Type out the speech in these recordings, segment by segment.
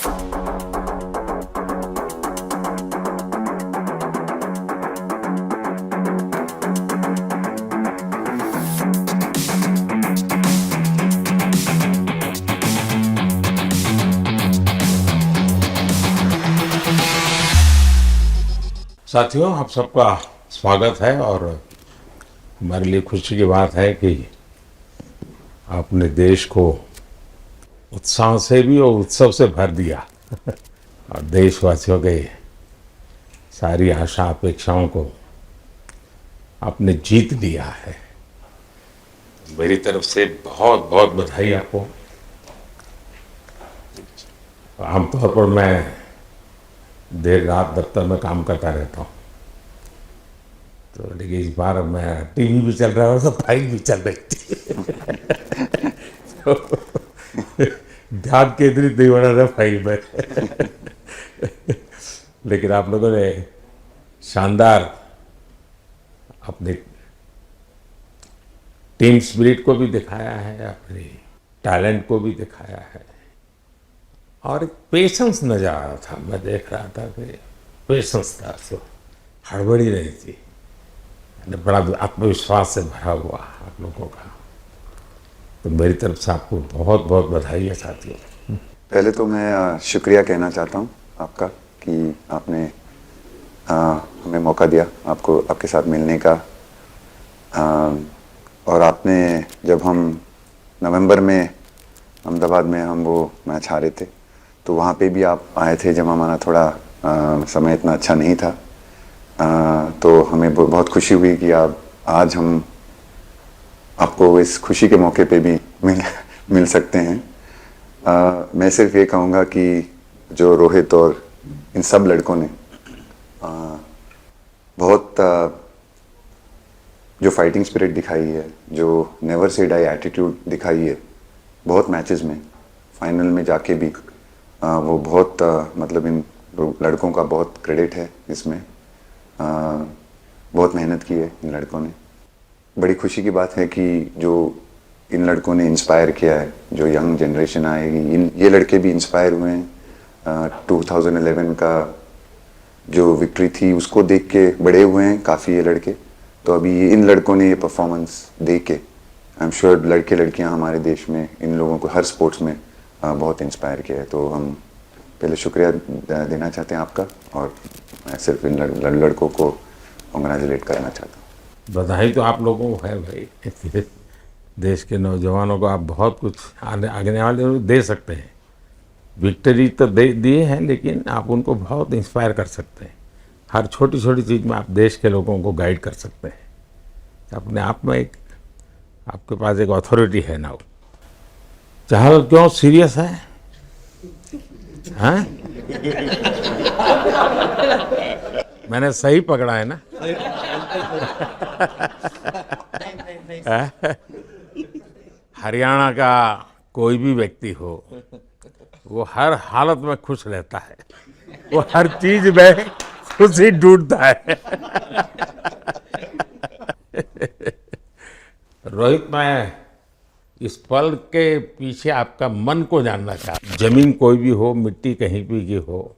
साथियों, आप सबका स्वागत है और हमारे लिए खुशी की बात है कि आपने देश को उत्साह से भी और उत्सव से भर दिया और देशवासियों के सारी आशा अपेक्षाओं को आपने जीत लिया है। मेरी तरफ से बहुत बहुत बधाई आपको। आमतौर पर मैं देर रात दफ्तर में काम करता रहता हूँ, तो लेकिन इस बार मैं टीवी भी चल रहा है तो फाइल भी चल रही थी तो ध्यान केंद्रित नहीं होना था फाइल में लेकिन आप लोगों ने शानदार अपने टीम स्पिरिट को भी दिखाया है, अपने टैलेंट को भी दिखाया है और एक पेशेंस नजर आ रहा था। मैं देख रहा था कि पेशेंस था, तो हड़बड़ी नहीं थी, बड़ा आत्मविश्वास से भरा हुआ आप लोगों का। तो मेरी तरफ से आपको बहुत बहुत बधाई है साथियों। पहले तो मैं शुक्रिया कहना चाहता हूँ आपका कि आपने हमें मौका दिया आपको आपके साथ मिलने का। और आपने जब हम नवंबर में अहमदाबाद में हम वो मैच हारे थे, तो वहाँ पे भी आप आए थे जब हमारा थोड़ा समय इतना अच्छा नहीं था। तो हमें बहुत खुशी हुई कि आप आज हम आपको इस खुशी के मौके पे भी मिल सकते हैं। मैं सिर्फ ये कहूँगा कि जो रोहित और इन सब लड़कों ने बहुत जो फाइटिंग स्पिरिट दिखाई है, जो नेवर से डाई एटीट्यूड दिखाई है, बहुत मैचेस में फाइनल में जाके भी वो बहुत मतलब इन लड़कों का बहुत क्रेडिट है इसमें। बहुत मेहनत की है इन लड़कों ने। बड़ी खुशी की बात है कि जो इन लड़कों ने इंस्पायर किया है, जो यंग जनरेशन आएगी, ये लड़के भी इंस्पायर हुए हैं। 2011 का जो विक्ट्री थी उसको देख के बड़े हुए हैं काफ़ी ये लड़के। तो अभी इन लड़कों ने ये परफॉर्मेंस दे के आई एम श्योर लड़के लड़कियां हमारे देश में इन लोगों को हर स्पोर्ट्स में बहुत इंस्पायर किया है। तो हम पहले शुक्रिया देना चाहते हैं आपका, और मैं सिर्फ इन लड़कों को कांग्रेचुलेट करना चाहता हूँ। बधाई तो आप लोगों को है भाई। देश के नौजवानों को आप बहुत कुछ आगे वाले दे सकते हैं। विक्ट्री तो दिए हैं, लेकिन आप उनको बहुत इंस्पायर कर सकते हैं। हर छोटी छोटी चीज़ में आप देश के लोगों को गाइड कर सकते हैं। अपने आप में एक आपके पास एक अथॉरिटी है ना। चहल क्यों सीरियस है? हाँ? मैंने सही पकड़ा है ना? हरियाणा का कोई भी व्यक्ति हो, वो हर हालत में खुश रहता है, वो हर चीज में खुशी ढूंढता है। रोहित, मैं इस पल के पीछे आपका मन को जानना चाहता हूं। जमीन कोई भी हो, मिट्टी कहीं भी की हो,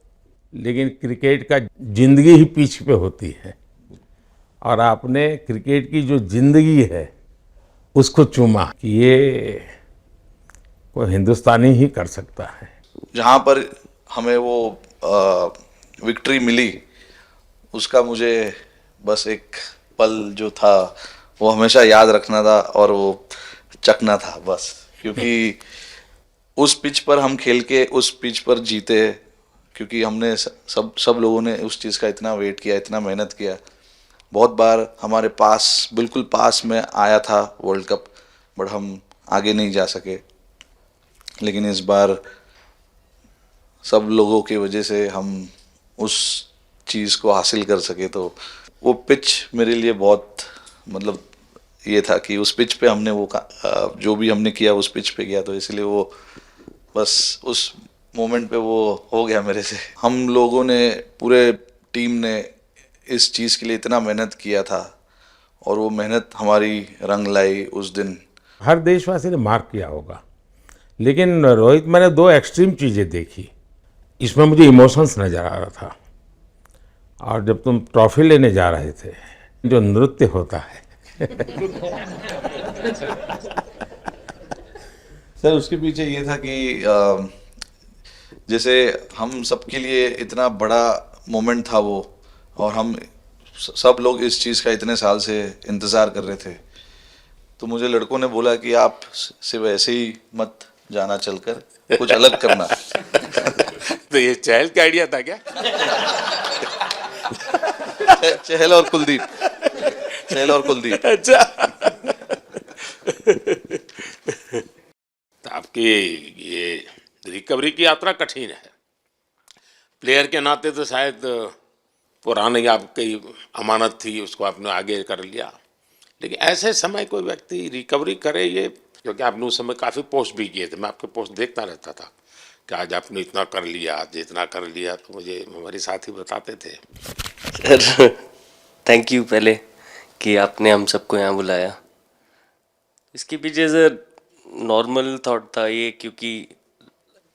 लेकिन क्रिकेट का जिंदगी ही पिच पे होती है और आपने क्रिकेट की जो जिंदगी है उसको चुमा कि ये कोई हिंदुस्तानी ही कर सकता है। जहाँ पर हमें वो विक्ट्री मिली, उसका मुझे बस एक पल जो था वो हमेशा याद रखना था और वो चखना था बस। क्योंकि उस पिच पर हम खेल के उस पिच पर जीते, क्योंकि हमने सब लोगों ने उस चीज़ का इतना वेट किया, इतना मेहनत किया। बहुत बार हमारे पास, बिल्कुल पास में आया था वर्ल्ड कप, बट हम आगे नहीं जा सके। लेकिन इस बार सब लोगों की वजह से हम उस चीज़ को हासिल कर सके। तो वो पिच मेरे लिए बहुत मतलब ये था कि उस पिच पे हमने वो जो भी हमने किया उस पिच पे किया, तो इसलिए वो बस उस मोमेंट पे वो हो गया मेरे से। हम लोगों ने, पूरे टीम ने इस चीज़ के लिए इतना मेहनत किया था और वो मेहनत हमारी रंग लाई उस दिन। हर देशवासी ने मार्क किया होगा, लेकिन रोहित, मैंने दो एक्सट्रीम चीज़ें देखी। इसमें मुझे इमोशंस नज़र आ रहा था। और जब तुम ट्रॉफी लेने जा रहे थे, जो नृत्य होता है सर उसके पीछे ये था कि जैसे हम सबके लिए इतना बड़ा मोमेंट था वो, और हम सब लोग इस चीज़ का इतने साल से इंतज़ार कर रहे थे, तो मुझे लड़कों ने बोला कि आप सिर्फ ऐसे ही मत जाना, चलकर कुछ अलग करना। तो ये चहल का आइडिया था क्या? चहल और कुलदीप, चहल और कुलदीप। अच्छा। तो आपकी ये रिकवरी की यात्रा कठिन है। प्लेयर के नाते तो शायद पुरानी आपकी अमानत थी, उसको आपने आगे कर लिया, लेकिन ऐसे समय कोई व्यक्ति रिकवरी करे, ये क्योंकि आपने उस समय काफ़ी पोस्ट भी किए थे, मैं आपके पोस्ट देखता रहता था कि आज आपने इतना कर लिया, आज इतना कर लिया, तो मुझे हमारे साथी बताते थे। सर थैंक यू पहले कि आपने हम सबको यहाँ बुलाया। इसके पीछे सर नॉर्मल थॉट था ये, क्योंकि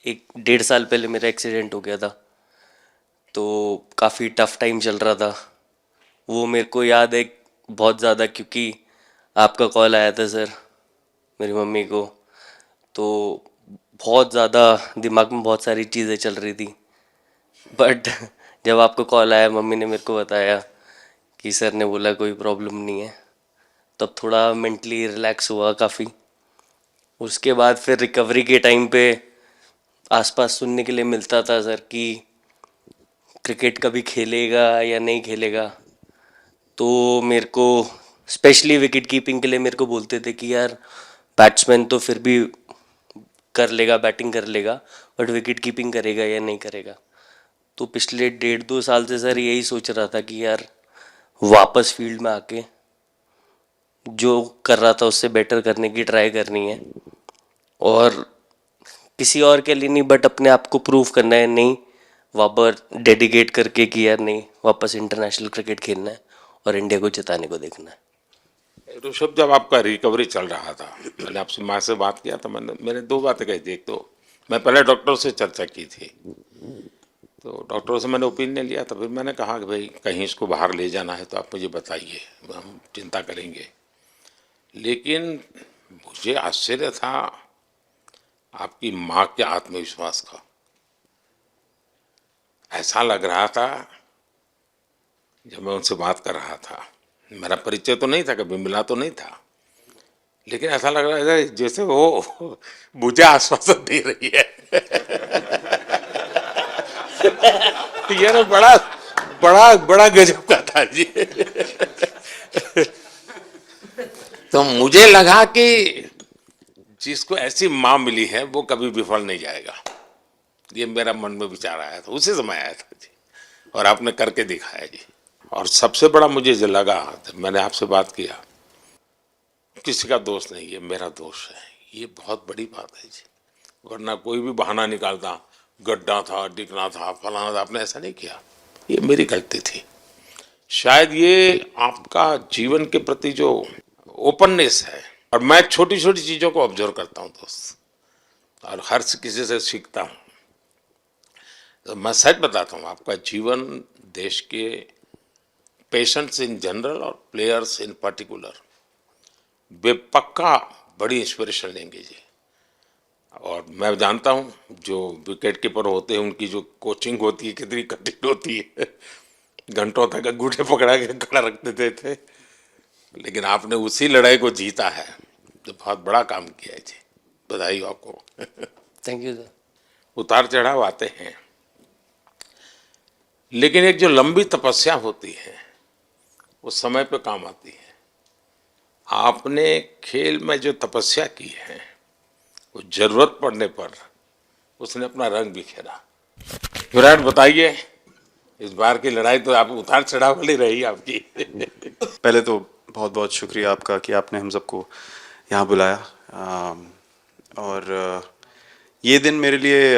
1-1.5 साल पहले मेरा एक्सीडेंट हो गया था, तो काफ़ी टफ टाइम चल रहा था। वो मेरे को याद है बहुत ज़्यादा, क्योंकि आपका कॉल आया था सर मेरी मम्मी को, तो बहुत ज़्यादा दिमाग में बहुत सारी चीज़ें चल रही थी। बट जब आपका कॉल आया, मम्मी ने मेरे को बताया कि सर ने बोला कोई प्रॉब्लम नहीं है, तब थोड़ा मेंटली रिलैक्स हुआ काफ़ी। उसके बाद फिर रिकवरी के टाइम पे आसपास सुनने के लिए मिलता था सर कि क्रिकेट कभी खेलेगा या नहीं खेलेगा, तो मेरे को स्पेशली विकेट कीपिंग के लिए मेरे को बोलते थे कि यार बैट्समैन तो फिर भी कर लेगा, बैटिंग कर लेगा, बट विकेट कीपिंग करेगा या नहीं करेगा। तो पिछले 1.5-2 साल से सर यही सोच रहा था कि यार वापस फील्ड में आके जो कर रहा था उससे बेटर करने की ट्राई करनी है, और किसी और के लिए नहीं बट अपने आप को प्रूव करना है, नहीं वापस डेडिकेट करके कि यार नहीं वापस इंटरनेशनल क्रिकेट खेलना है और इंडिया को जिताने को देखना है। ऋषभ, जब आपका रिकवरी चल रहा था, मैंने आपसे माँ से बात किया था, मैंने दो बातें कही थी। एक तो मैं पहले डॉक्टर से चर्चा की थी, तो डॉक्टरों से मैंने ओपिनियन लिया था, फिर मैंने कहा कि भाई कहीं इसको बाहर ले जाना है तो आप मुझे बताइए, हम चिंता करेंगे। लेकिन मुझे आश्चर्य था आपकी माँ के आत्मविश्वास का। ऐसा लग रहा था, जब मैं उनसे बात कर रहा था, मेरा परिचय तो नहीं था, कभी मिला तो नहीं था, लेकिन ऐसा लग रहा है जैसे वो मुझे आश्वासन दे रही है। यार बड़ा बड़ा बड़ा गजब का था जी। तो मुझे लगा कि जिसको ऐसी माँ मिली है वो कभी विफल नहीं जाएगा, ये मेरा मन में विचार आया था, उसी समय आया था जी, और आपने करके दिखाया जी। और सबसे बड़ा मुझे जो लगा जब मैंने आपसे बात किया, किसी का दोष नहीं, ये मेरा दोष है, ये बहुत बड़ी बात है जी। वरना कोई भी बहाना निकालता, गड्ढा था, डिगना था, फलाना था, आपने ऐसा नहीं किया, ये मेरी गलती थी। शायद ये आपका जीवन के प्रति जो ओपननेस है, और मैं छोटी छोटी चीज़ों को ऑब्जर्व करता हूँ दोस्त, और हर किसी से सीखता हूँ। तो मैं सच बताता हूँ, आपका जीवन देश के पेशेंट्स इन जनरल और प्लेयर्स इन पर्टिकुलर वे पक्का बड़ी इंस्पिरेशन लेंगे जी। और मैं जानता हूँ जो विकेट कीपर होते हैं उनकी जो कोचिंग होती है कितनी कठिन होती है, घंटों तक अंगूठे पकड़ा के खड़ा रख देते थे, लेकिन आपने उसी लड़ाई को जीता है, तो बहुत बड़ा काम किया है जी, बधाई हो आपको। Thank you sir. उतार चढ़ाव आते हैं, लेकिन एक जो लंबी तपस्या होती है वो समय पे काम आती है। आपने खेल में जो तपस्या की है वो जरूरत पड़ने पर उसने अपना रंग बिखेरा। विराट, बताइए, इस बार की लड़ाई तो आप उतार चढ़ाव वाली रही आपकी। पहले तो बहुत बहुत शुक्रिया आपका कि आपने हम सबको यहाँ बुलाया, और ये दिन मेरे लिए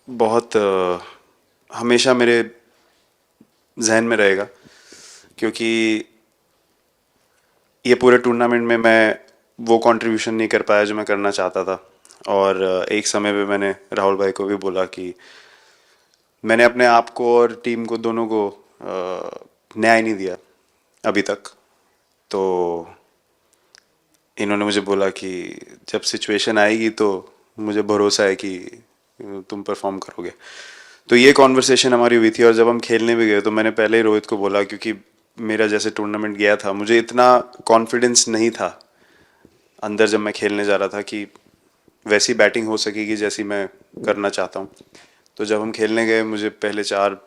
बहुत हमेशा मेरे जहन में रहेगा, क्योंकि ये पूरे टूर्नामेंट में मैं वो कंट्रीब्यूशन नहीं कर पाया जो मैं करना चाहता था। और एक समय पे मैंने राहुल भाई को भी बोला कि मैंने अपने आप को और टीम को दोनों को न्याय नहीं दिया अभी तक। तो इन्होंने मुझे बोला कि जब सिचुएशन आएगी तो मुझे भरोसा है कि तुम परफॉर्म करोगे। तो ये कॉन्वर्सेशन हमारी हुई थी और जब हम खेलने भी गए तो मैंने पहले ही रोहित को बोला, क्योंकि मेरा जैसे टूर्नामेंट गया था मुझे इतना कॉन्फिडेंस नहीं था अंदर जब मैं खेलने जा रहा था कि वैसी बैटिंग हो सकेगी जैसी मैं करना चाहता हूँ। तो जब हम खेलने गए मुझे पहले 4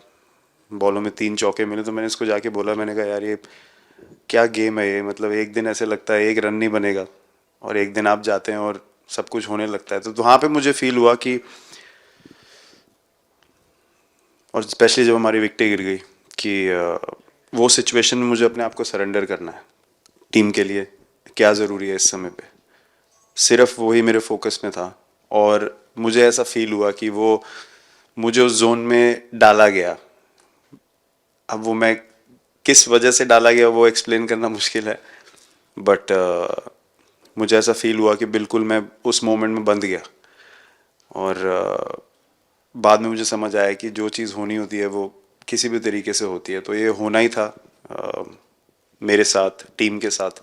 बॉलों में 3 चौके मिले, तो मैंने इसको जाके बोला, मैंने कहा यार ये क्या गेम है ये, मतलब एक दिन ऐसे लगता है एक रन नहीं बनेगा और एक दिन आप जाते हैं और सब कुछ होने लगता है। तो वहाँ पे मुझे फील हुआ कि, और स्पेशली जब हमारी विकेटें गिर गई, कि वो सिचुएशन में मुझे अपने आप को सरेंडर करना है। टीम के लिए क्या ज़रूरी है इस समय पे, सिर्फ वही मेरे फोकस में था। और मुझे ऐसा फील हुआ कि वो मुझे उस जोन में डाला गया। अब वो मैं किस वजह से डाला गया वो एक्सप्लेन करना मुश्किल है, बट मुझे ऐसा फील हुआ कि बिल्कुल मैं उस मोमेंट में बंद गया। और बाद में मुझे समझ आया कि जो चीज़ होनी होती है वो किसी भी तरीके से होती है। तो ये होना ही था मेरे साथ, टीम के साथ।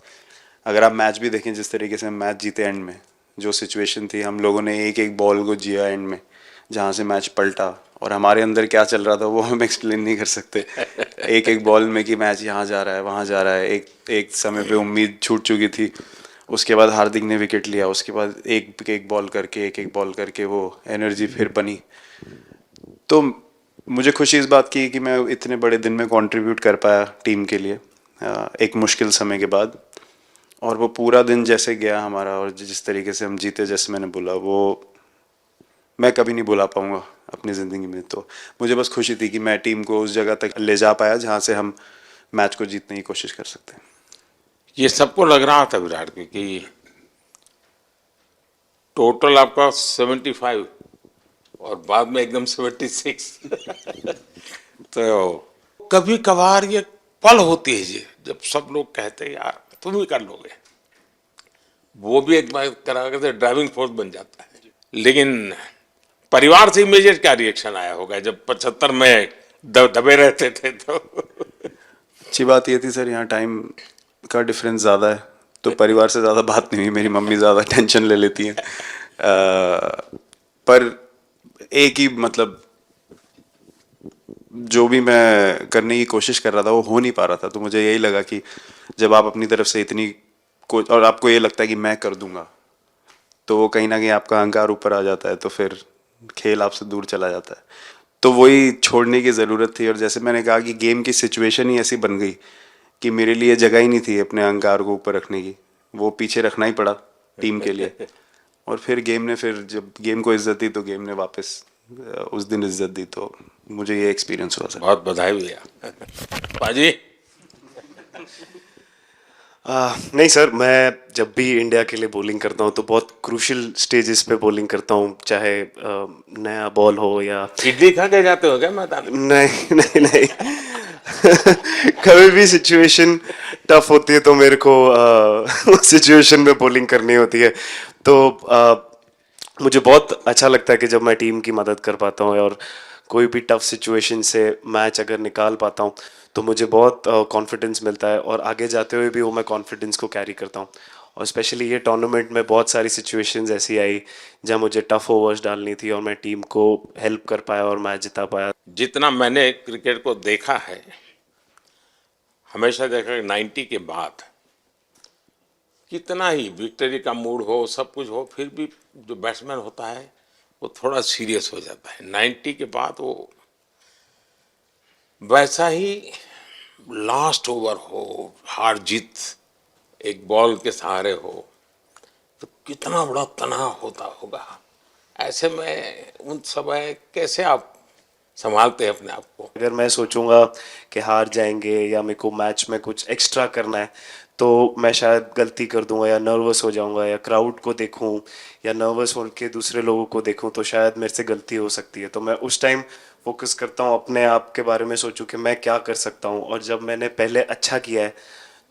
अगर आप मैच भी देखें जिस तरीके से हम मैच जीते एंड में, जो सिचुएशन थी, हम लोगों ने एक एक बॉल को जिया एंड में, जहाँ से मैच पलटा। और हमारे अंदर क्या चल रहा था वो हम एक्सप्लेन नहीं कर सकते। एक एक बॉल में कि मैच यहाँ जा रहा है वहाँ जा रहा है। एक समय पे उम्मीद छूट चुकी थी, उसके बाद हार्दिक ने विकेट लिया, उसके बाद एक एक बॉल करके वो एनर्जी फिर बनी। तो मुझे खुशी इस बात की कि मैं इतने बड़े दिन में कंट्रीब्यूट कर पाया टीम के लिए एक मुश्किल समय के बाद। और वो पूरा दिन जैसे गया हमारा और जिस तरीके से हम जीते, जैसे मैंने बोला, वो मैं कभी नहीं भुला पाऊंगा अपनी ज़िंदगी में। तो मुझे बस खुशी थी कि मैं टीम को उस जगह तक ले जा पाया जहाँ से हम मैच को जीतने की कोशिश कर सकते हैं। ये सबको लग रहा था विराट के कि टोटल आपका 75 और बाद में एकदम 76। तो कभी कभार ये पल होती है जी जब सब लोग कहते हैं यार तुम ही कर लोगे, वो भी एक बार करा करके ड्राइविंग फोर्स बन जाता है। लेकिन परिवार से इमीडिएट क्या रिएक्शन आया होगा जब 75 में दबे रहते थे? तो अच्छी बात ये थी सर, यहाँ टाइम का डिफरेंस ज़्यादा है, तो परिवार से ज़्यादा बात नहीं हुई। मेरी मम्मी ज़्यादा टेंशन ले लेती हैं। पर एक ही मतलब जो भी मैं करने की कोशिश कर रहा था वो हो नहीं पा रहा था। तो मुझे यही लगा कि जब आप अपनी तरफ से इतनी और आपको ये लगता है कि मैं कर दूंगा, तो वो कहीं ना कहीं आपका अहंकार ऊपर आ जाता है, तो फिर खेल आपसे दूर चला जाता है। तो वही छोड़ने की ज़रूरत थी। और जैसे मैंने कहा कि गेम की सिचुएशन ही ऐसी बन गई कि मेरे लिए जगह ही नहीं थी अपने अहंकार को ऊपर रखने की, वो पीछे रखना ही पड़ा टीम के लिए। और फिर गेम ने, फिर जब गेम को इज्जत दी तो गेम ने वापस उस दिन इज्जत दी। तो मुझे ये एक्सपीरियंस हुआ सर। बहुत बधाई भैया। पाजी नहीं सर, मैं जब भी इंडिया के लिए बॉलिंग करता हूँ तो बहुत क्रूशियल स्टेजेस पे बॉलिंग करता हूँ, चाहे नया बॉल हो या इडली खा के जाते हो क्या मैदान में? नहीं नहीं नहीं। कभी भी सिचुएशन टफ होती है तो मेरे को उस सिचुएशन में बॉलिंग करनी होती है। तो मुझे बहुत अच्छा लगता है कि जब मैं टीम की मदद कर पाता हूँ और कोई भी टफ सिचुएशन से मैच अगर निकाल पाता हूँ तो मुझे बहुत कॉन्फिडेंस मिलता है और आगे जाते हुए भी वो मैं कॉन्फिडेंस को कैरी करता हूँ। और स्पेशली ये टूर्नामेंट में बहुत सारी सिचुएशंस ऐसी आई जहाँ मुझे टफ ओवर्स डालनी थी और मैं टीम को हेल्प कर पाया और मैच जिता पाया। जितना मैंने क्रिकेट को देखा है, हमेशा देखा कि 90 के बाद कितना ही विक्ट्री का मूड हो, सब कुछ हो, फिर भी जो बैट्समैन होता है वो थोड़ा सीरियस हो जाता है। 90 के बाद वो वैसा ही लास्ट ओवर हो, हार जीत एक बॉल के सहारे हो, तो कितना बड़ा तनाव होता होगा। ऐसे में उन समय कैसे आप संभालते हैं अपने आप को? अगर मैं सोचूंगा कि हार जाएंगे या मेरे को मैच में कुछ एक्स्ट्रा करना है तो मैं शायद गलती कर दूंगा या नर्वस हो जाऊंगा या क्राउड को देखूं या नर्वस होकर दूसरे लोगों को देखूं तो शायद मेरे से गलती हो सकती है। तो मैं उस टाइम फोकस करता हूं अपने आप के बारे में, सोचूं कि मैं क्या कर सकता हूं। और जब मैंने पहले अच्छा किया है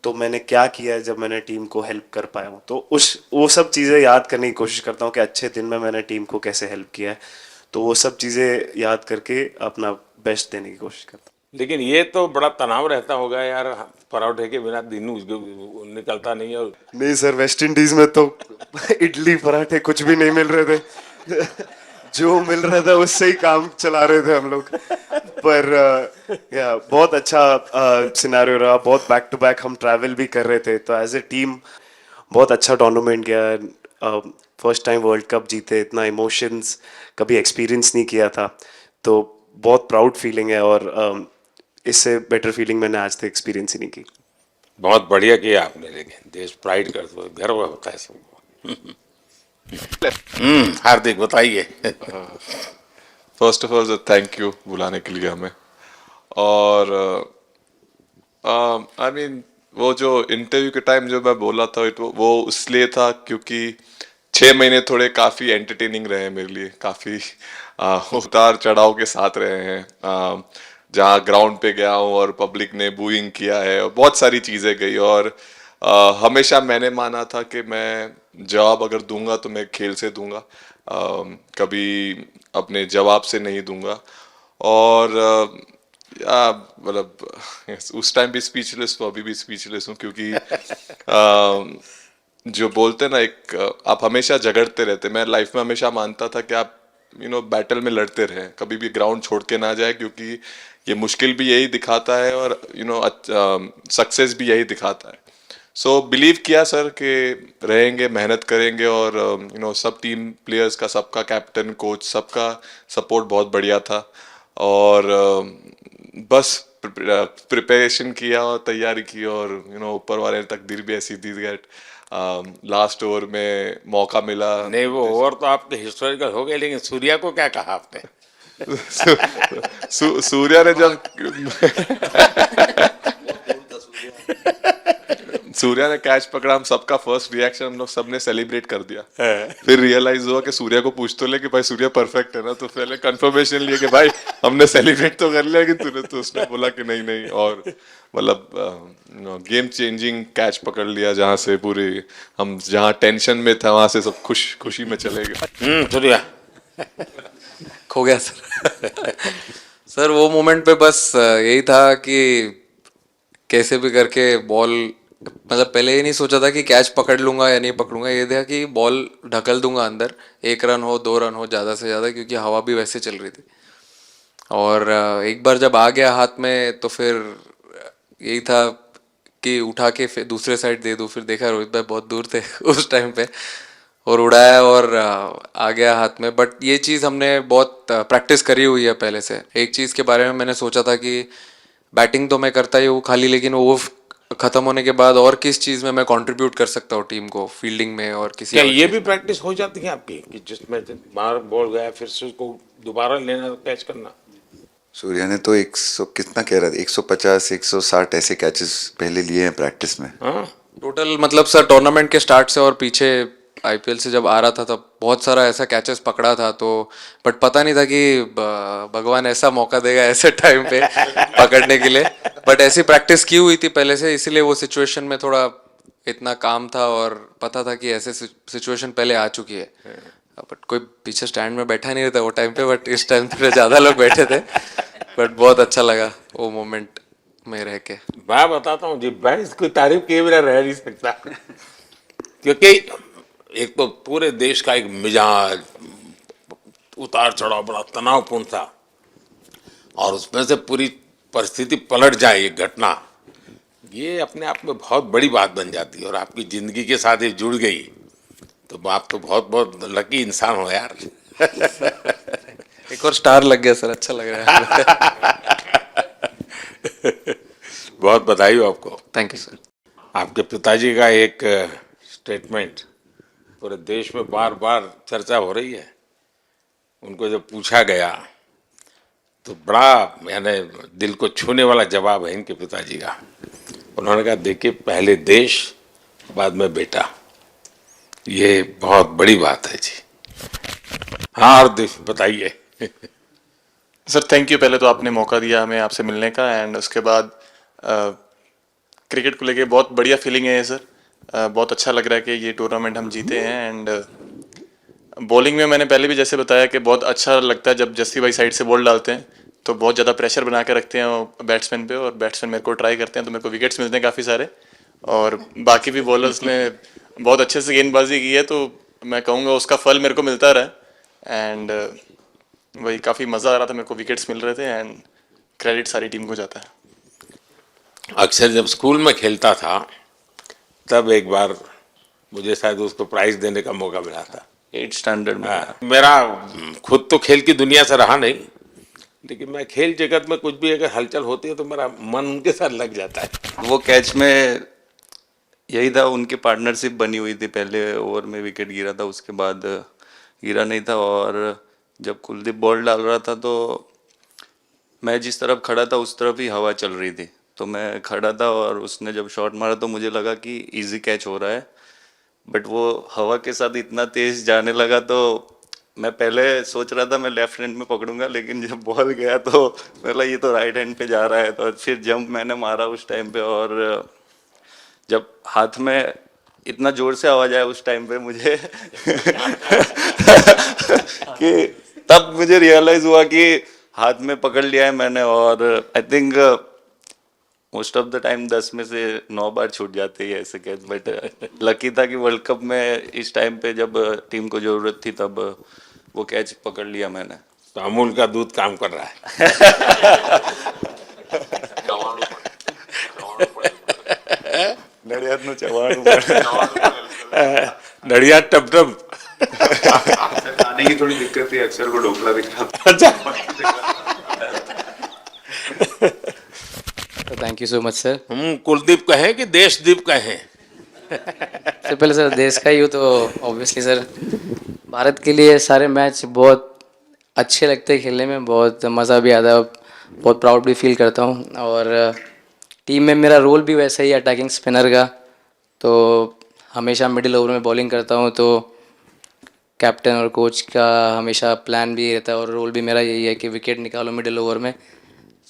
तो मैंने क्या किया है जब मैंने टीम को हेल्प कर पाया हूँ, तो वो सब चीज़ें याद करने की कोशिश करता हूँ कि अच्छे दिन में मैंने टीम को कैसे हेल्प किया है, तो वो सब चीज़ें याद करके अपना बेस्ट देने की कोशिश करता हूँ। लेकिन ये तो बड़ा तनाव रहता होगा यार, पराठे के बिना दिन निकलता नहीं। और नहीं सर, वेस्ट इंडीज में तो इडली पराठे कुछ भी नहीं मिल रहे थे जो मिल रहा था उससे ही काम चला रहे थे हम लोग। पर या बहुत अच्छा सिनेरियो रहा, बहुत बैक टू बैक हम ट्रैवल भी कर रहे थे, तो एज ए टीम बहुत अच्छा टूर्नामेंट गया। फर्स्ट टाइम वर्ल्ड कप जीते, इतना इमोशंस कभी एक्सपीरियंस नहीं किया था, तो बहुत प्राउड फीलिंग है, और इससे बेटर फीलिंग मैंने आज तक एक्सपीरियंस ही नहीं की। बहुत बढ़िया किया आपने, लेकिन देश प्राइड कर दो, गर्व होता है सबको। हार्दिक बताइए। First of all thank you बुलाने के लिए हमें। और आई मीन वो जो इंटरव्यू के टाइम जो मैं बोला था वो इसलिए था क्योंकि 6 महीने थोड़े काफ़ी एंटरटेनिंग रहे हैं मेरे लिए, काफ़ी उतार चढ़ाव के साथ रहे हैं। जहाँ ग्राउंड पे गया हूँ और पब्लिक ने बूइंग किया है और बहुत सारी चीज़ें गई, और हमेशा मैंने माना था कि मैं जवाब अगर दूंगा तो मैं खेल से दूंगा, कभी अपने जवाब से नहीं दूंगा। और मतलब उस टाइम भी स्पीचलेस हूँ, अभी भी स्पीचलेस हूँ, क्योंकि जो बोलते ना एक आप हमेशा झगड़ते रहते। मैं लाइफ में हमेशा मानता था कि आप बैटल में लड़ते रहें, कभी भी ग्राउंड छोड़ के ना जाए, क्योंकि ये मुश्किल भी यही दिखाता है और सक्सेस भी यही दिखाता है। सो बिलीव किया सर कि रहेंगे, मेहनत करेंगे, और सब टीम प्लेयर्स का, सबका कैप्टन कोच सबका सपोर्ट बहुत बढ़िया था, और बस प्रिपरेशन किया और तैयारी की, और ऊपर वाले तकदीर भी ऐसी दी दैट लास्ट ओवर में मौका मिला। नहीं, वो ओवर तो आपके हिस्टोरिकल हो गए, लेकिन सूर्या को क्या कहा आपने? सूर्या ने जब सूर्या ने कैच पकड़ा, हम सबका फर्स्ट रिएक्शन हम लोग सबने सेलिब्रेट कर दिया। फिर रियलाइज हुआ कि सूर्या को पूछ तो ले कि भाई सूर्या परफेक्ट है ना, तो पहले कंफर्मेशन लिए कि भाई हमने सेलिब्रेट तो कर लिया कि तूने, तो उसने बोला कि नहीं नहीं, और मतलब गेम चेंजिंग कैच पकड़ लिया, जहाँ से पूरी हम जहाँ टेंशन में था वहां से सब खुशी में चले गए। सूर्या खो गया सर। सर वो मोमेंट पे बस यही था कि कैसे भी करके बॉल, मतलब पहले ये नहीं सोचा था कि कैच पकड़ लूंगा या नहीं पकड़ूंगा, ये था कि बॉल ढकल दूंगा अंदर, 1 रन हो 2 रन हो ज़्यादा से ज़्यादा, क्योंकि हवा भी वैसे चल रही थी। और एक बार जब आ गया हाथ में तो फिर यही था कि उठा के फिर दूसरे साइड दे दूँ। फिर देखा रोहित भाई बहुत दूर थे उस टाइम पे, और उड़ाया और आ गया हाथ में। बट ये चीज़ हमने बहुत प्रैक्टिस करी हुई है पहले से। एक चीज़ के बारे में मैंने सोचा था कि बैटिंग तो मैं करता ही हूँ खाली, लेकिन वो खत्म होने के बाद और किस चीज़ में मैं कंट्रीब्यूट कर सकता हूँ टीम को, फील्डिंग में और किसी क्या और ये चीज़ भी प्रैक्टिस हो जाती है आपकी कि जिसमें बाहर बॉल गया फिर से उसको दोबारा लेना, कैच करना? सूर्या ने तो 100 कितना कह रहा था, 150 160 ऐसे कैचेस पहले लिए हैं प्रैक्टिस में। हाँ, टोटल मतलब सर टूर्नामेंट के स्टार्ट से और पीछे आईपीएल से जब आ रहा था तब बहुत सारा ऐसा कैचेस पकड़ा था, तो बट पता नहीं था कि भगवान ऐसा मौका देगा ऐसे टाइम पे पकड़ने के लिए। बट ऐसी प्रैक्टिस की हुई थी पहले से, इसीलिए वो सिचुएशन में थोड़ा इतना काम था और पता था कि ऐसे सिचुएशन पहले आ चुकी है। बट कोई पीछे स्टैंड में बैठा नहीं रहता वो टाइम पे, बट इस टाइम पे ज़्यादा लोग बैठे थे। बट बहुत अच्छा लगा वो मोमेंट में रह के। मैं बताता हूँ जी, मैं इसकी तारीफ किए बिना रह नहीं सकता, क्योंकि एक तो पूरे देश का एक मिजाज, उतार चढ़ाव बड़ा तनावपूर्ण था, और उसमें से पूरी परिस्थिति पलट जाए, ये घटना, ये अपने आप में बहुत बड़ी बात बन जाती है, और आपकी ज़िंदगी के साथ ये जुड़ गई, तो आप तो बहुत बहुत लकी इंसान हो यार। एक और स्टार लग गया सर, अच्छा लग रहा है। बहुत बधाई हो आपको। Thank you sir. आपके पिताजी का एक स्टेटमेंट पूरे देश में बार बार चर्चा हो रही है। उनको जब पूछा गया तो बड़ा यानी दिल को छूने वाला जवाब है इनके पिताजी का। उन्होंने कहा, देखिए पहले देश बाद में बेटा, ये बहुत बड़ी बात है जी। हाँ, और बताइए। सर थैंक यू, पहले तो आपने मौका दिया हमें आपसे मिलने का, एंड उसके बाद क्रिकेट को लेके बहुत बढ़िया फीलिंग है ये सर। बहुत अच्छा लग रहा है कि ये टूर्नामेंट हम जीते हैं। एंड बॉलिंग में मैंने पहले भी जैसे बताया कि बहुत अच्छा लगता है जब जस्सी भाई साइड से बॉल डालते हैं, तो बहुत ज़्यादा प्रेशर बना के रखते हैं बैट्समैन पे, और बैट्समैन मेरे को ट्राई करते हैं तो मेरे को विकेट्स मिलते हैं काफ़ी सारे। और बाकी भी बॉलर्स ने बहुत अच्छे से गेंदबाजी की है, तो मैं कहूँगा उसका फल मेरे को मिलता रहा। एंड वही काफ़ी मज़ा आ रहा था, मेरे को विकेट्स मिल रहे थे, एंड क्रेडिट सारी टीम को जाता है। अक्सर जब स्कूल में खेलता था तब एक बार मुझे शायद उसको प्राइज देने का मौका मिला था 8th स्टैंडर्ड में। मेरा खुद तो खेल की दुनिया से रहा नहीं, लेकिन मैं खेल जगत में कुछ भी अगर हलचल होती है तो मेरा मन उनके साथ लग जाता है। वो कैच में यही था, उनकी पार्टनरशिप बनी हुई थी, पहले ओवर में विकेट गिरा था, उसके बाद गिरा नहीं था। और जब कुलदीप बॉल डाल रहा था तो मैं जिस तरफ खड़ा था उस तरफ ही हवा चल रही थी, तो मैं खड़ा था और उसने जब शॉट मारा तो मुझे लगा कि इजी कैच हो रहा है, बट वो हवा के साथ इतना तेज जाने लगा तो मैं पहले सोच रहा था मैं लेफ्ट हैंड में पकड़ूंगा, लेकिन जब बॉल गया तो बोला ये तो राइट हैंड पे जा रहा है, तो फिर जंप मैंने मारा उस टाइम पे। और जब हाथ में इतना जोर से आवाज आया उस टाइम पे मुझे कि तब मुझे रियलाइज हुआ कि हाथ में पकड़ लिया है मैंने। और I think most of the time 10 में से 9 बार छूट जाते हैं ऐसे कैच, बट लकी था कि वर्ल्ड कप में इस टाइम पे जब टीम को जरूरत थी तब वो कैच पकड़ लिया मैंने। तो अमूल का दूध काम कर रहा है। नड़ियाद नु चवाणु नड़िया टप टप। खाने की थोड़ी दिक्कत थी, अक्सर को ढोकला भी खाता। Thank you so much sir. हम कुलदीप कहें कि देशदीप कहें? सबसे पहले सर देश का ही हूँ तो ऑब्वियसली सर भारत के लिए सारे मैच बहुत अच्छे लगते हैं खेलने में, बहुत मज़ा भी आता है, बहुत प्राउड भी फील करता हूँ। और टीम में मेरा रोल भी वैसा ही अटैकिंग स्पिनर का, तो हमेशा मिडिल ओवर में बॉलिंग करता हूँ, तो कैप्टन और कोच का हमेशा प्लान भी रहता है और रोल भी मेरा यही है कि विकेट निकालो मिडिल ओवर में।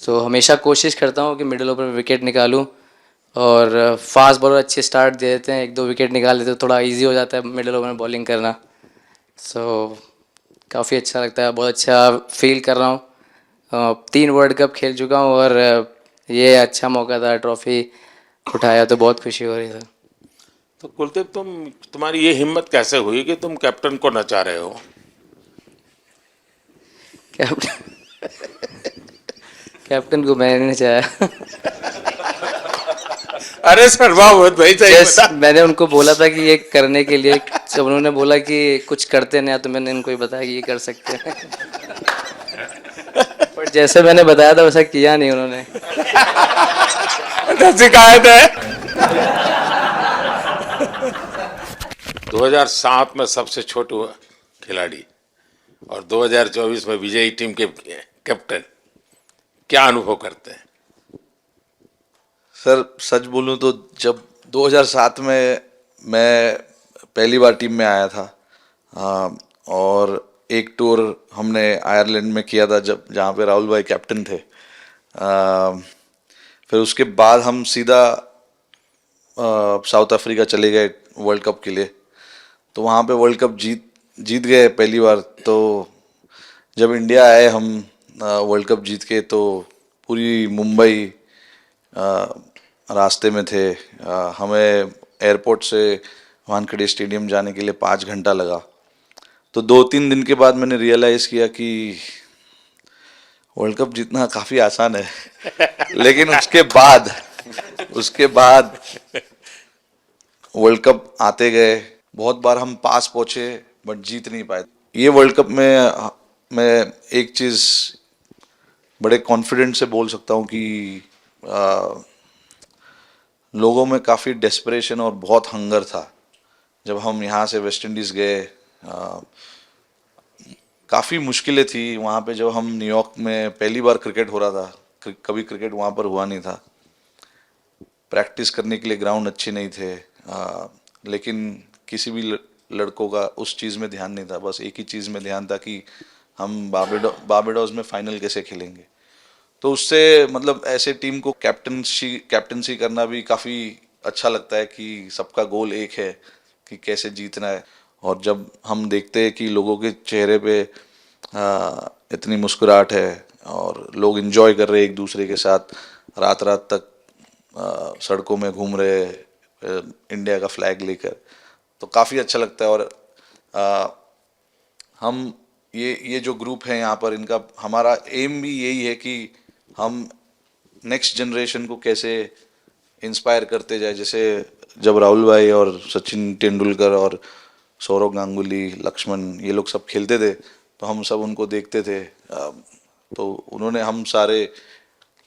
सो हमेशा कोशिश करता हूँ कि मिडिल ओवर में विकेट निकालूँ, और फास्ट बॉलर अच्छे स्टार्ट दे देते हैं, 1-2 विकेट निकाल देते हैं तो थोड़ा इजी हो जाता है मिडिल ओवर में बॉलिंग करना। सो काफ़ी अच्छा लगता है, बहुत अच्छा फील कर रहा हूँ। 3 वर्ल्ड कप खेल चुका हूँ और ये अच्छा मौका था, ट्रॉफी उठाया तो बहुत खुशी हो रही है। तो कुलदीप तुम्हारी ये हिम्मत कैसे हुई कि तुम कैप्टन को नचा रहे हो? कैप्टन को मैंने नहीं चाहा। अरे सर वाह भाई सही मैंने उनको बोला था कि ये करने के लिए, जब उन्होंने बोला कि कुछ करते नहीं तो मैंने इनको ही बताया कि ये कर सकते हैं। पर जैसे मैंने बताया था वैसा किया नहीं उन्होंने। शिकायत है। 2007 में सबसे छोटे खिलाड़ी और 2024 में विजयी टीम के कैप्टन, क्या अनुभव करते हैं? सर सच बोलूं तो जब 2007 में मैं पहली बार टीम में आया था, और एक टूर हमने आयरलैंड में किया था जब जहाँ पे राहुल भाई कैप्टन थे। फिर उसके बाद हम सीधा साउथ अफ्रीका चले गए वर्ल्ड कप के लिए, तो वहाँ पे वर्ल्ड कप जीत गए पहली बार। तो जब इंडिया आए हम वर्ल्ड कप जीत के, तो पूरी मुंबई रास्ते में थे। हमें एयरपोर्ट से वानखेड़े स्टेडियम जाने के लिए 5 घंटा लगा। तो 2-3 दिन के बाद मैंने रियलाइज़ किया कि वर्ल्ड कप जीतना काफ़ी आसान है। लेकिन उसके बाद वर्ल्ड कप आते गए, बहुत बार हम पास पहुँचे बट जीत नहीं पाए। ये वर्ल्ड कप में मैं एक चीज़ बड़े कॉन्फिडेंट से बोल सकता हूँ कि लोगों में काफ़ी डेस्परेशन और बहुत हंगर था। जब हम यहाँ से वेस्ट इंडीज़ गए, काफ़ी मुश्किलें थी वहाँ पे। जब हम न्यूयॉर्क में पहली बार क्रिकेट हो रहा था, कभी क्रिकेट वहाँ पर हुआ नहीं था, प्रैक्टिस करने के लिए ग्राउंड अच्छे नहीं थे, लेकिन किसी भी लड़कों का उस चीज़ में ध्यान नहीं था। बस एक ही चीज़ में ध्यान था कि हम बारबाडोस में फाइनल कैसे खेलेंगे। तो उससे मतलब ऐसे टीम को कैप्टनसी करना भी काफ़ी अच्छा लगता है कि सबका गोल एक है कि कैसे जीतना है। और जब हम देखते हैं कि लोगों के चेहरे पे इतनी मुस्कुराहट है और लोग एंजॉय कर रहे हैं एक दूसरे के साथ, रात रात तक सड़कों में घूम रहे इंडिया का फ्लैग लेकर, तो काफ़ी अच्छा लगता है। और हम ये जो ग्रुप है यहाँ पर, इनका हमारा एम भी यही है कि हम नेक्स्ट जनरेशन को कैसे इंस्पायर करते जाए। जैसे जब राहुल भाई और सचिन तेंदुलकर और सौरव गांगुली, लक्ष्मण, ये लोग सब खेलते थे तो हम सब उनको देखते थे, तो उन्होंने हम सारे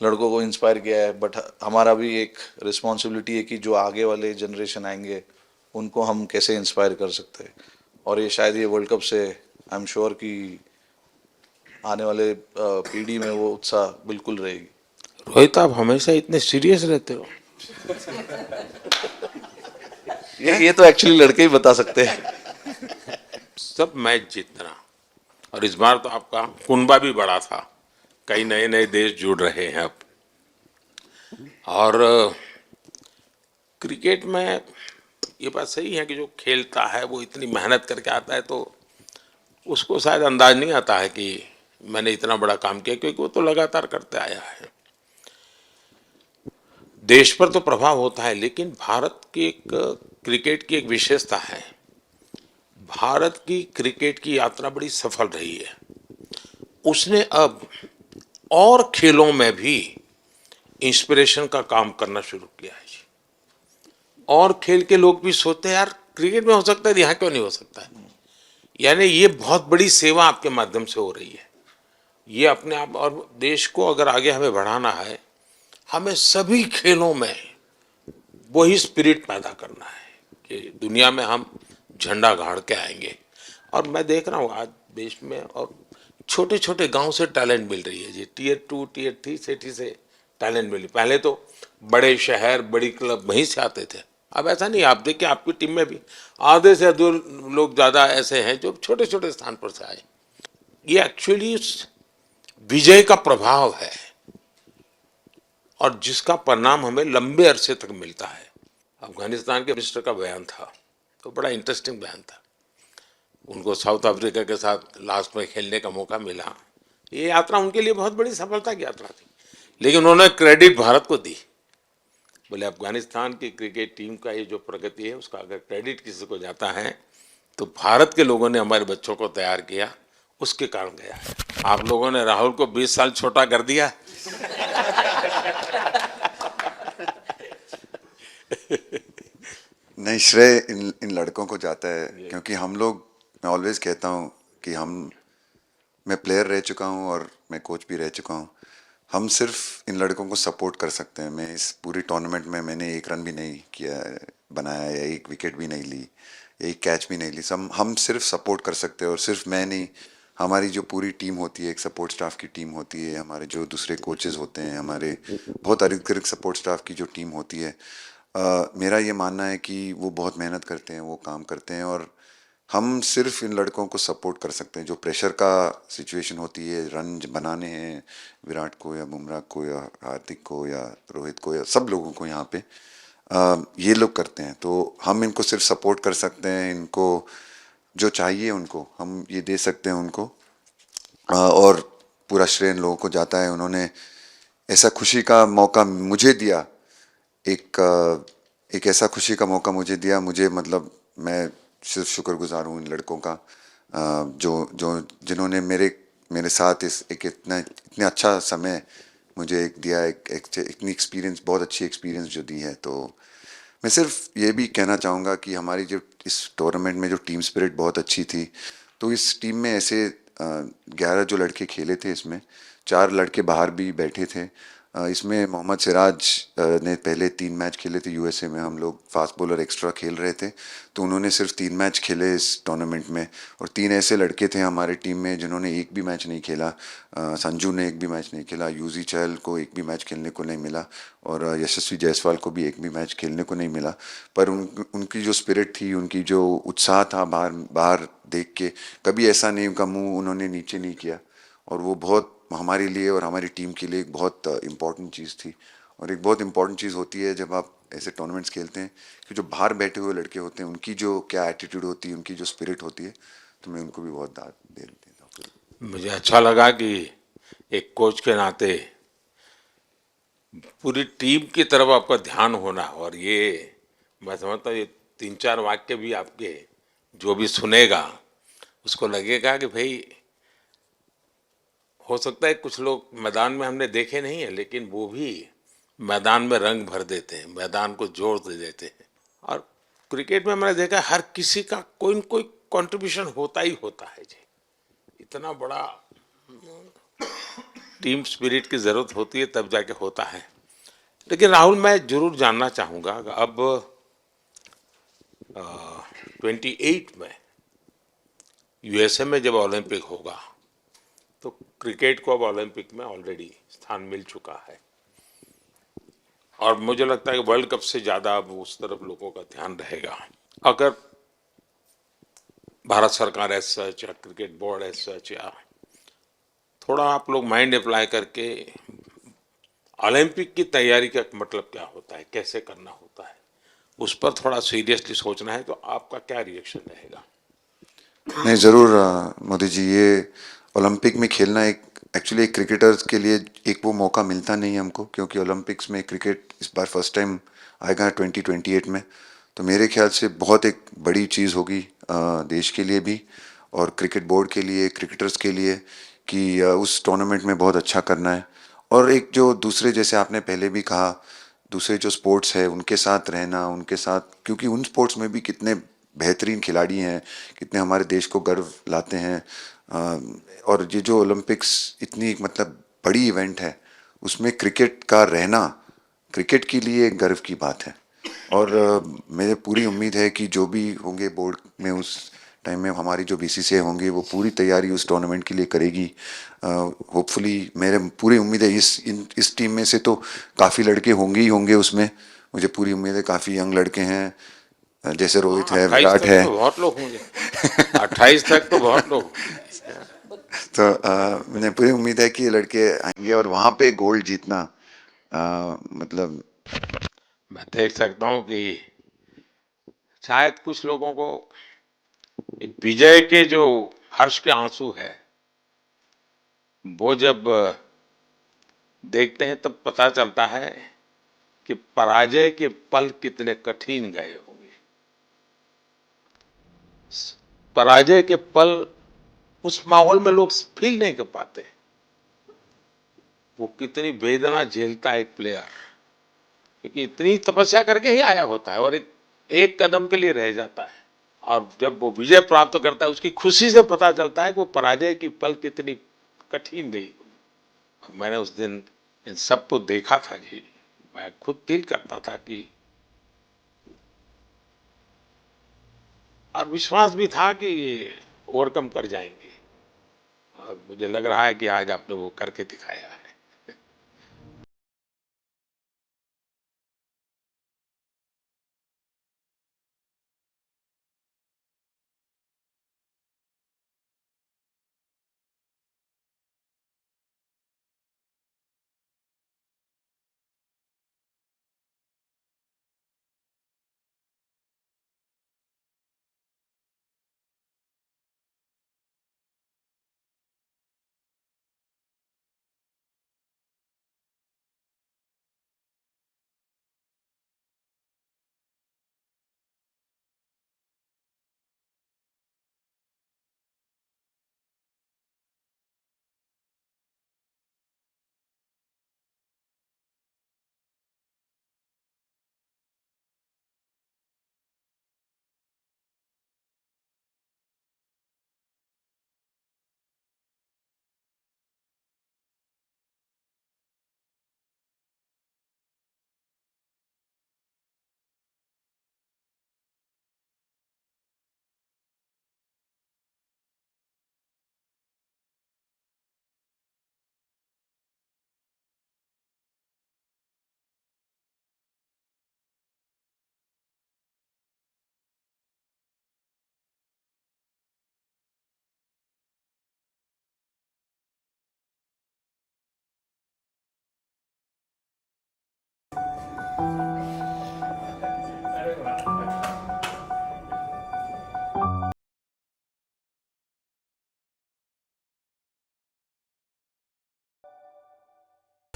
लड़कों को इंस्पायर किया है। बट हमारा भी एक रिस्पॉन्सिबिलिटी है कि जो आगे वाले जनरेशन आएंगे उनको हम कैसे इंस्पायर कर सकते हैं। और ये शायद ये वर्ल्ड कप से आई एम श्योर कि आने वाले पीढ़ी में वो उत्साह बिल्कुल रहेगी। रोहित, आप हमेशा इतने सीरियस रहते हो। ये तो एक्चुअली लड़के ही बता सकते हैं। सब मैच जीतना, और इस बार तो आपका कुनबा भी बड़ा था, कई नए नए देश जुड़ रहे हैं अब। और क्रिकेट में ये बात सही है कि जो खेलता है वो इतनी मेहनत करके आता है, तो उसको शायद अंदाज नहीं आता है कि मैंने इतना बड़ा काम किया, क्योंकि वो तो लगातार करते आया है। देश पर तो प्रभाव होता है, लेकिन भारत की एक क्रिकेट की एक विशेषता है, भारत की क्रिकेट की यात्रा बड़ी सफल रही है। उसने अब और खेलों में भी इंस्पिरेशन का काम करना शुरू किया है। और खेल के लोग भी सोचते हैं, यार क्रिकेट में हो सकता है, यहाँ क्यों नहीं हो सकता है। यानी ये बहुत बड़ी सेवा आपके माध्यम से हो रही है। ये अपने आप, और देश को अगर आगे हमें बढ़ाना है, हमें सभी खेलों में वही स्पिरिट पैदा करना है कि दुनिया में हम झंडा गाड़ के आएंगे। और मैं देख रहा हूँ आज देश में और छोटे छोटे गांव से टैलेंट मिल रही है जी, टियर 2 टियर 3 सिटी से टैलेंट मिली। पहले तो बड़े शहर, बड़ी क्लब वहीं से आते थे, अब ऐसा नहीं। आप देखिए आपकी टीम में भी आधे से अधिक लोग ज़्यादा ऐसे हैं जो छोटे छोटे स्थान पर से आए। ये एक्चुअली विजय का प्रभाव है, और जिसका परिणाम हमें लंबे अरसे तक मिलता है। अफगानिस्तान के मिनिस्टर का बयान था, तो बड़ा इंटरेस्टिंग बयान था। उनको साउथ अफ्रीका के साथ लास्ट में खेलने का मौका मिला। ये यात्रा उनके लिए बहुत बड़ी सफलता की यात्रा थी, लेकिन उन्होंने क्रेडिट भारत को दी। बोले अफगानिस्तान की क्रिकेट टीम का ये जो प्रगति है, उसका अगर क्रेडिट किसी को जाता है तो भारत के लोगों ने हमारे बच्चों को तैयार किया, उसके कारण गया है। आप लोगों ने राहुल को 20 साल छोटा कर दिया। नहीं, श्रेय इन लड़कों को जाता है, क्योंकि हम लोग, मैं ऑलवेज कहता हूँ कि मैं प्लेयर रह चुका हूँ और मैं कोच भी रह चुका हूँ। हम सिर्फ इन लड़कों को सपोर्ट कर सकते हैं। मैं इस पूरी टूर्नामेंट में मैंने एक रन भी नहीं किया, बनाया, या एक विकेट भी नहीं ली, या एक कैच भी नहीं ली। हम सिर्फ सपोर्ट कर सकते हैं। और सिर्फ मैं नहीं, हमारी जो पूरी टीम होती है, एक सपोर्ट स्टाफ की टीम होती है, हमारे जो दूसरे कोचेज़ होते हैं, हमारे बहुत अधिक सपोर्ट स्टाफ की जो टीम होती है, मेरा ये मानना है कि वो बहुत मेहनत करते हैं, वो काम करते हैं, और हम सिर्फ इन लड़कों को सपोर्ट कर सकते हैं। जो प्रेशर का सिचुएशन होती है, रन बनाने हैं विराट को या बुमराह को या हार्दिक को या रोहित को या सब लोगों को, यहाँ पे ये लोग करते हैं। तो हम इनको सिर्फ सपोर्ट कर सकते हैं, इनको जो चाहिए उनको हम ये दे सकते हैं उनको, और पूरा श्रेय इन लोगों को जाता है। उन्होंने ऐसा खुशी का मौका मुझे दिया, एक ऐसा खुशी का मौका मुझे दिया। मुझे मतलब मैं सिर्फ शुक्रगुजार हूँ इन लड़कों का, जिन्होंने मेरे साथ इतना अच्छा समय मुझे दिया, इतनी एक्सपीरियंस, बहुत अच्छी एक्सपीरियंस जो दी है। तो मैं सिर्फ ये भी कहना चाहूँगा कि हमारी जो इस टूर्नामेंट में जो टीम स्पिरिट बहुत अच्छी थी। तो इस टीम में ऐसे 11 जो लड़के खेले थे, इसमें 4 लड़के बाहर भी बैठे थे। इसमें मोहम्मद सिराज ने पहले 3 मैच खेले थे यूएसए में, हम लोग फास्ट बॉलर एक्स्ट्रा खेल रहे थे, तो उन्होंने सिर्फ 3 मैच खेले इस टूर्नामेंट में। और 3 ऐसे लड़के थे हमारे टीम में जिन्होंने एक भी मैच नहीं खेला। संजू ने एक भी मैच नहीं खेला, यूजी चहल को एक भी मैच खेलने को नहीं मिला, और यशस्वी जायसवाल को भी एक भी मैच खेलने को नहीं मिला। पर उनकी जो स्पिरिट थी, उनकी जो उत्साह था, बाहर देख के कभी ऐसा नहीं, उनका मुँह उन्होंने नीचे नहीं किया, और वो बहुत हमारे लिए और हमारी टीम के लिए एक बहुत इम्पॉर्टेंट चीज़ थी। और एक बहुत इम्पॉर्टेंट चीज़ होती है जब आप ऐसे टूर्नामेंट्स खेलते हैं कि जो बाहर बैठे हुए लड़के होते हैं उनकी जो क्या एटीट्यूड होती है, उनकी जो स्पिरिट होती है, तो मैं उनको भी बहुत दाद दे देता हूँ। मुझे अच्छा लगा कि एक कोच के नाते पूरी टीम की तरफ आपका ध्यान होना, और ये मैं समझता हूँ ये 3-4 वाक्य भी आपके जो भी सुनेगा उसको लगेगा कि भाई हो सकता है कुछ लोग मैदान में हमने देखे नहीं है, लेकिन वो भी मैदान में रंग भर देते हैं, मैदान को जोर दे देते हैं। और क्रिकेट में मैंने देखा हर किसी का कोई न कोई कंट्रीब्यूशन होता ही होता है जी। इतना बड़ा टीम स्पिरिट की जरूरत होती है तब जाके होता है। लेकिन राहुल, मैं जरूर जानना चाहूंगा अब 28 में यूएसए में जब ओलंपिक होगा तो क्रिकेट को अब ओलंपिक में ऑलरेडी स्थान मिल चुका है, और मुझे लगता है कि वर्ल्ड कप से ज़्यादा अब उस तरफ लोगों का ध्यान रहेगा। अगर भारत सरकार एज सच या क्रिकेट बोर्ड एज सच या थोड़ा आप लोग माइंड अप्लाई करके ओलंपिक की तैयारी का मतलब क्या होता है, कैसे करना होता है, उस पर थोड़ा सीरियसली सोचना है, तो आपका क्या रिएक्शन रहेगा? नहीं, ज़रूर मोदी जी, ये ओलंपिक में खेलना एक एक्चुअली एक क्रिकेटर्स के लिए एक वो मौका मिलता नहीं है हमको, क्योंकि ओलंपिक्स में क्रिकेट इस बार फर्स्ट टाइम आएगा 2028 में। तो मेरे ख्याल से बहुत एक बड़ी चीज़ होगी देश के लिए भी और क्रिकेट बोर्ड के लिए, क्रिकेटर्स के लिए, कि उस टूर्नामेंट में बहुत अच्छा करना है। और एक जो दूसरे, जैसे आपने पहले भी कहा, दूसरे जो स्पोर्ट्स है उनके साथ रहना, उनके साथ, क्योंकि उन स्पोर्ट्स में भी कितने बेहतरीन खिलाड़ी हैं, कितने हमारे देश को गर्व लाते हैं। और ये जो ओलंपिक्स इतनी मतलब बड़ी इवेंट है, उसमें क्रिकेट का रहना क्रिकेट के लिए एक गर्व की बात है। और मुझे पूरी उम्मीद है कि जो भी होंगे बोर्ड में उस टाइम में, हमारी जो बीसीसीआई होंगे वो पूरी तैयारी उस टूर्नामेंट के लिए करेगी। होपफुली मेरे पूरी उम्मीद है इस टीम में से तो काफ़ी लड़के होंगे ही होंगे उसमें। मुझे पूरी उम्मीद है, काफ़ी यंग लड़के हैं, जैसे रोहित है, 28 विराट तक है। तो बहुत लोग होंगे। 28 तक तो बहुत लोग होंगे। तो मुझे पूरी उम्मीद है कि ये लड़के आएंगे और वहाँ पे गोल्ड जीतना मतलब। मैं देख सकता हूँ कि शायद कुछ लोगों को एक विजय के जो हर्ष के आंसू है वो जब देखते हैं तब पता चलता है कि पराजय के पल कितने कठिन गए होंगे। पराजय के पल उस माहौल में लोग फील नहीं कर पाते, वो कितनी वेदना झेलता है एक प्लेयर, क्योंकि इतनी तपस्या करके ही आया होता है और एक कदम के लिए रह जाता है, और जब वो विजय प्राप्त करता है उसकी खुशी से पता चलता है कि वो पराजय की पल कितनी कठिन गई। मैंने उस दिन इन सबको देखा था जी, मैं खुद फील करता था कि, और विश्वास भी था कि ये ओवरकम कर जाएंगे, और मुझे लग रहा है कि आज आपने वो करके दिखाया है।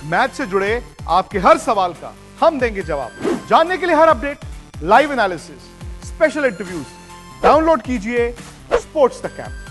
मैच से जुड़े आपके हर सवाल का हम देंगे जवाब। जानने के लिए हर update, live analysis, special interviews download कीजिए स्पोर्ट्स तक ऐप।